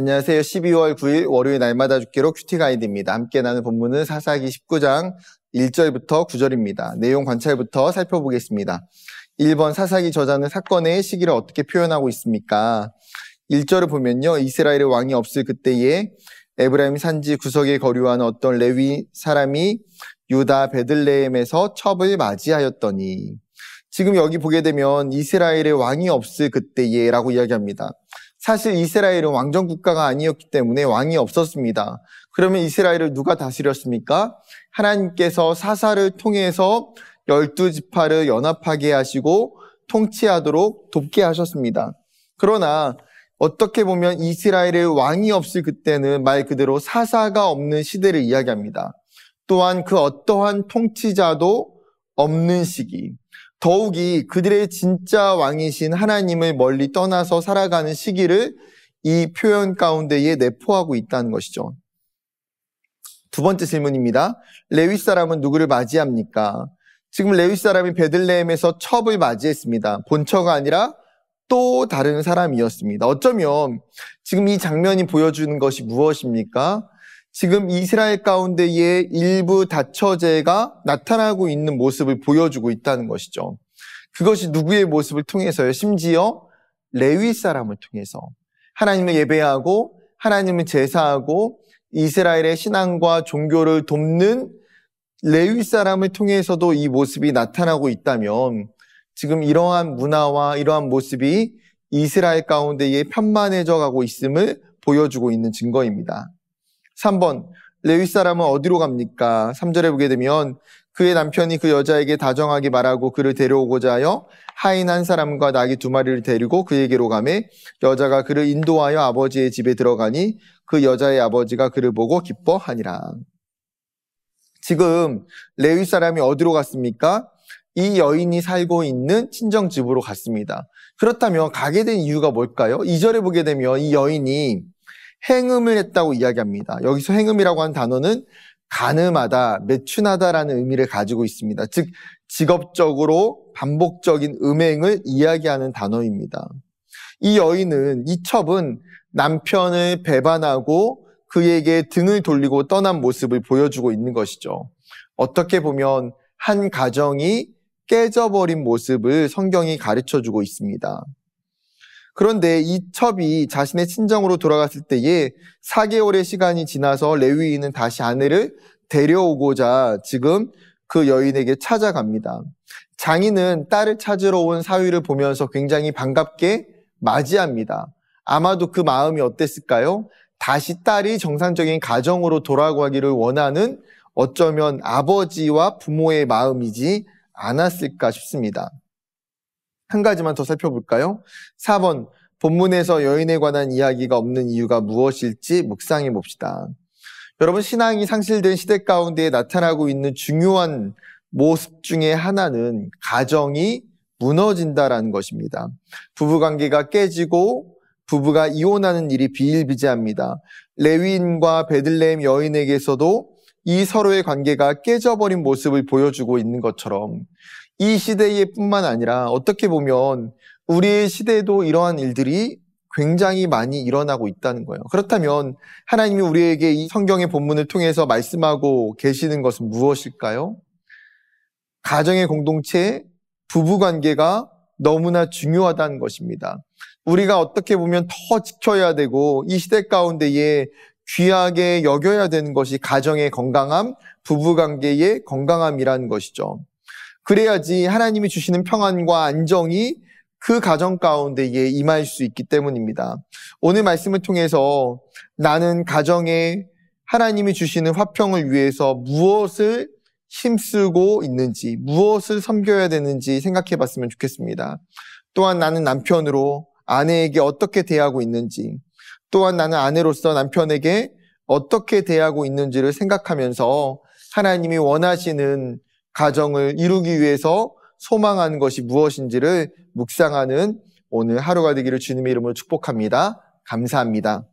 안녕하세요. 12월 9일 월요일 날마다 죽기로 큐티 가이드입니다. 함께 나눈 본문은 사사기 19장 1절부터 9절입니다. 내용 관찰부터 살펴보겠습니다. 1번 사사기 저자는 사건의 시기를 어떻게 표현하고 있습니까? 1절을 보면요. 이스라엘의 왕이 없을 그때에 에브라임 산지 구석에 거류하는 어떤 레위 사람이 유다 베들레헴에서 첩을 맞이하였더니, 지금 여기 보게 되면 이스라엘의 왕이 없을 그때에 라고 이야기합니다. 사실 이스라엘은 왕정 국가가 아니었기 때문에 왕이 없었습니다. 그러면 이스라엘을 누가 다스렸습니까? 하나님께서 사사를 통해서 12지파를 연합하게 하시고 통치하도록 돕게 하셨습니다. 그러나 어떻게 보면 이스라엘의 왕이 없을 그때는 말 그대로 사사가 없는 시대를 이야기합니다. 또한 그 어떠한 통치자도 없는 시기, 더욱이 그들의 진짜 왕이신 하나님을 멀리 떠나서 살아가는 시기를 이 표현 가운데에 내포하고 있다는 것이죠. 두 번째 질문입니다. 레위 사람은 누구를 맞이합니까? 지금 레위 사람이 베들레헴에서 첩을 맞이했습니다. 본처가 아니라 또 다른 사람이었습니다. 어쩌면 지금 이 장면이 보여주는 것이 무엇입니까? 지금 이스라엘 가운데의 일부 다처제가 나타나고 있는 모습을 보여주고 있다는 것이죠. 그것이 누구의 모습을 통해서요? 심지어 레위 사람을 통해서 하나님을 예배하고 하나님을 제사하고 이스라엘의 신앙과 종교를 돕는 레위 사람을 통해서도 이 모습이 나타나고 있다면 지금 이러한 문화와 이러한 모습이 이스라엘 가운데에 편만해져 가고 있음을 보여주고 있는 증거입니다. 3번, 레위 사람은 어디로 갑니까? 3절에 보게 되면 그의 남편이 그 여자에게 다정하게 말하고 그를 데려오고자 하여 하인 한 사람과 나귀 2마리를 데리고 그에게로 가매 여자가 그를 인도하여 아버지의 집에 들어가니 그 여자의 아버지가 그를 보고 기뻐하니라. 지금 레위 사람이 어디로 갔습니까? 이 여인이 살고 있는 친정집으로 갔습니다. 그렇다면 가게 된 이유가 뭘까요? 2절에 보게 되면 이 여인이 행음을 했다고 이야기합니다. 여기서 행음이라고 하는 단어는 간음하다, 매춘하다라는 의미를 가지고 있습니다. 즉 직업적으로 반복적인 음행을 이야기하는 단어입니다. 이 여인은, 이 첩은 남편을 배반하고 그에게 등을 돌리고 떠난 모습을 보여주고 있는 것이죠. 어떻게 보면 한 가정이 깨져버린 모습을 성경이 가르쳐주고 있습니다. 그런데 이 첩이 자신의 친정으로 돌아갔을 때에 4개월의 시간이 지나서 레위인은 다시 아내를 데려오고자 지금 그 여인에게 찾아갑니다. 장인은 딸을 찾으러 온 사위를 보면서 굉장히 반갑게 맞이합니다. 아마도 그 마음이 어땠을까요? 다시 딸이 정상적인 가정으로 돌아가기를 원하는 어쩌면 아버지와 부모의 마음이지 않았을까 싶습니다. 한 가지만 더 살펴볼까요? 4번, 본문에서 여인에 관한 이야기가 없는 이유가 무엇일지 묵상해 봅시다. 여러분, 신앙이 상실된 시대 가운데 나타나고 있는 중요한 모습 중에 하나는 가정이 무너진다라는 것입니다. 부부관계가 깨지고 부부가 이혼하는 일이 비일비재합니다. 레위인과 베들레헴 여인에게서도 이 서로의 관계가 깨져버린 모습을 보여주고 있는 것처럼 이 시대에 뿐만 아니라 어떻게 보면 우리의 시대에도 이러한 일들이 굉장히 많이 일어나고 있다는 거예요. 그렇다면 하나님이 우리에게 이 성경의 본문을 통해서 말씀하고 계시는 것은 무엇일까요? 가정의 공동체, 부부관계가 너무나 중요하다는 것입니다. 우리가 어떻게 보면 더 지켜야 되고 이 시대 가운데에 귀하게 여겨야 되는 것이 가정의 건강함, 부부관계의 건강함이라는 것이죠. 그래야지 하나님이 주시는 평안과 안정이 그 가정 가운데에 임할 수 있기 때문입니다. 오늘 말씀을 통해서 나는 가정에 하나님이 주시는 화평을 위해서 무엇을 힘쓰고 있는지, 무엇을 섬겨야 되는지 생각해 봤으면 좋겠습니다. 또한 나는 남편으로 아내에게 어떻게 대하고 있는지, 또한 나는 아내로서 남편에게 어떻게 대하고 있는지를 생각하면서 하나님이 원하시는 가정을 이루기 위해서 소망하는 것이 무엇인지를 묵상하는 오늘 하루가 되기를 주님의 이름으로 축복합니다. 감사합니다.